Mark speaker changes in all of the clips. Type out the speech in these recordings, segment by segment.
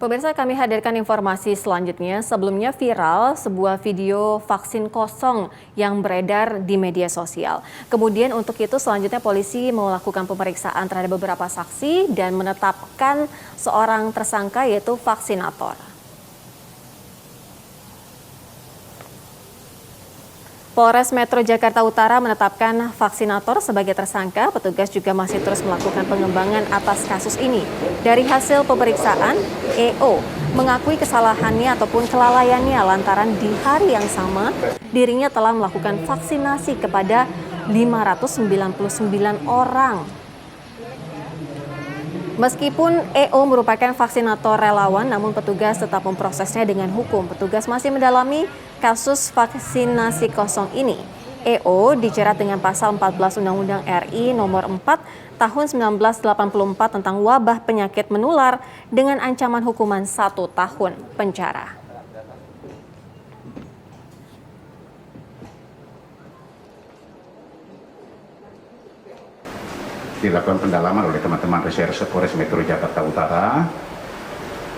Speaker 1: Pemirsa, kami hadirkan informasi selanjutnya. Sebelumnya viral sebuah video vaksin kosong yang beredar di media sosial. Kemudian untuk itu selanjutnya polisi melakukan pemeriksaan terhadap beberapa saksi dan menetapkan seorang tersangka yaitu vaksinator. Polres Metro Jakarta Utara menetapkan vaksinator sebagai tersangka. Petugas juga masih terus melakukan pengembangan atas kasus ini. Dari hasil pemeriksaan, EO mengakui kesalahannya ataupun kelalaiannya lantaran di hari yang sama dirinya telah melakukan vaksinasi kepada 599 orang. Meskipun EO merupakan vaksinator relawan, namun petugas tetap memprosesnya dengan hukum. Petugas masih mendalami kasus vaksinasi kosong ini. EO dijerat dengan pasal 14 Undang-Undang RI nomor 4 tahun 1984 tentang wabah penyakit menular dengan ancaman hukuman 1 tahun penjara.
Speaker 2: Dilakukan pendalaman oleh teman-teman reserse Polres Metro Jakarta Utara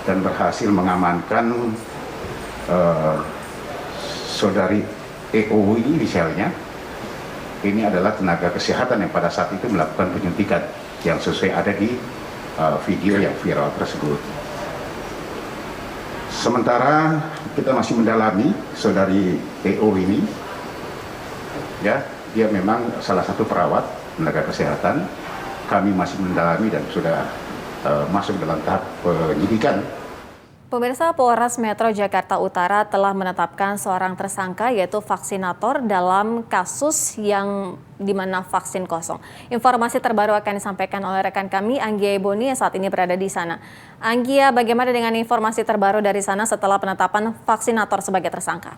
Speaker 2: dan berhasil mengamankan saudari EO ini inisialnya. Ini adalah tenaga kesehatan yang pada saat itu melakukan penyuntikan yang sesuai ada di video yang viral tersebut. Sementara kita masih mendalami saudari EO ini, ya, dia memang salah satu perawat tenaga kesehatan. Kami masih mendalami dan sudah masuk dalam tahap penyidikan.
Speaker 1: Pemirsa, Polres Metro Jakarta Utara telah menetapkan seorang tersangka yaitu vaksinator dalam kasus yang dimana vaksin kosong. Informasi terbaru akan disampaikan oleh rekan kami Anggia Eboni yang saat ini berada di sana. Anggia, bagaimana dengan informasi terbaru dari sana setelah penetapan vaksinator sebagai tersangka?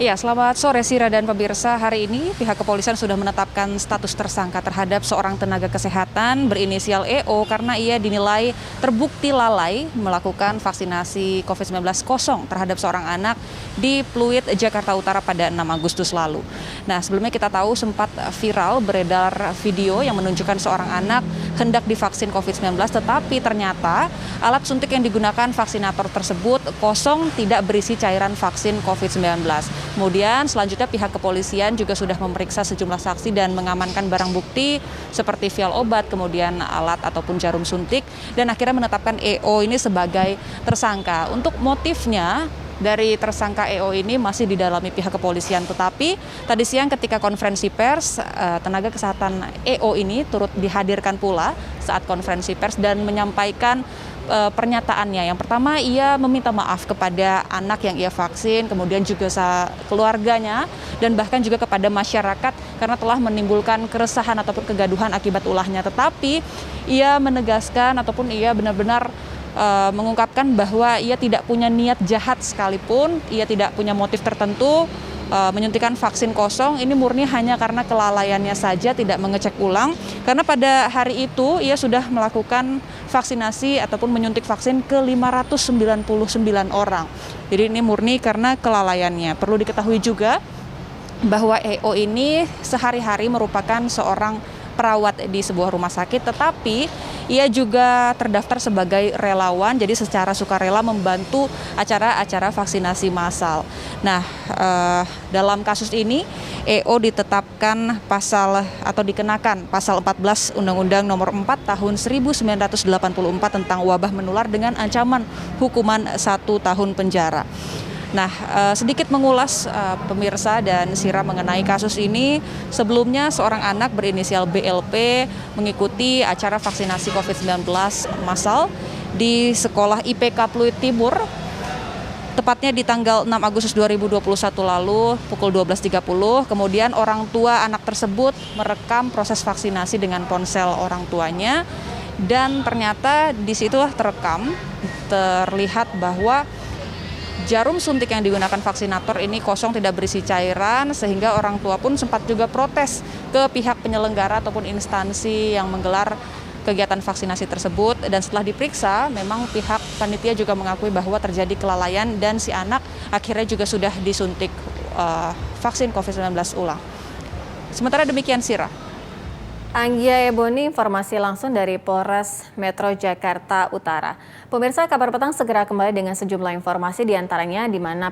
Speaker 3: Iya, selamat sore Sira dan pemirsa. Hari ini pihak kepolisian sudah menetapkan status tersangka terhadap seorang tenaga kesehatan berinisial EO karena ia dinilai terbukti lalai melakukan vaksinasi COVID-19 kosong terhadap seorang anak di Pluit, Jakarta Utara pada 6 Agustus lalu. Nah, sebelumnya kita tahu sempat viral beredar video yang menunjukkan seorang anak hendak divaksin COVID-19 tetapi ternyata alat suntik yang digunakan vaksinator tersebut kosong, tidak berisi cairan vaksin COVID-19. Kemudian selanjutnya pihak kepolisian juga sudah memeriksa sejumlah saksi dan mengamankan barang bukti seperti vial obat, kemudian alat ataupun jarum suntik, dan akhirnya menetapkan EO ini sebagai tersangka. Untuk motifnya dari tersangka EO ini masih didalami pihak kepolisian, tetapi tadi siang ketika konferensi pers, tenaga kesehatan EO ini turut dihadirkan pula saat konferensi pers dan menyampaikan pernyataannya. Yang pertama, ia meminta maaf kepada anak yang ia vaksin, kemudian juga keluarganya, dan bahkan juga kepada masyarakat karena telah menimbulkan keresahan ataupun kegaduhan akibat ulahnya. Tetapi ia menegaskan ataupun ia benar-benar mengungkapkan bahwa ia tidak punya niat jahat sekalipun, ia tidak punya motif tertentu. Menyuntikkan vaksin kosong ini murni hanya karena kelalaiannya saja, tidak mengecek ulang, karena pada hari itu ia sudah melakukan vaksinasi ataupun menyuntik vaksin ke 599 orang. Jadi ini murni karena kelalaiannya. Perlu diketahui juga bahwa EO ini sehari-hari merupakan seorang perawat di sebuah rumah sakit, tetapi ia juga terdaftar sebagai relawan, jadi secara sukarela membantu acara-acara vaksinasi massal. Nah, dalam kasus ini EO ditetapkan pasal atau dikenakan pasal 14 Undang-Undang nomor 4 tahun 1984 tentang wabah menular dengan ancaman hukuman 1 tahun penjara. Nah, sedikit mengulas pemirsa dan Sira mengenai kasus ini. Sebelumnya seorang anak berinisial BLP mengikuti acara vaksinasi COVID-19 massal di sekolah IPK Pluit Timur, tepatnya di tanggal 6 Agustus 2021 lalu pukul 12.30. Kemudian orang tua anak tersebut merekam proses vaksinasi dengan ponsel orang tuanya, dan ternyata di situlah terlihat bahwa jarum suntik yang digunakan vaksinator ini kosong, tidak berisi cairan, sehingga orang tua pun sempat juga protes ke pihak penyelenggara ataupun instansi yang menggelar kegiatan vaksinasi tersebut. Dan setelah diperiksa, memang pihak panitia juga mengakui bahwa terjadi kelalaian dan si anak akhirnya juga sudah disuntik vaksin COVID-19 ulang. Sementara demikian, Sira.
Speaker 1: Anggia Eboni, informasi langsung dari Polres Metro Jakarta Utara. Pemirsa, Kabar Petang segera kembali dengan sejumlah informasi, diantaranya di mana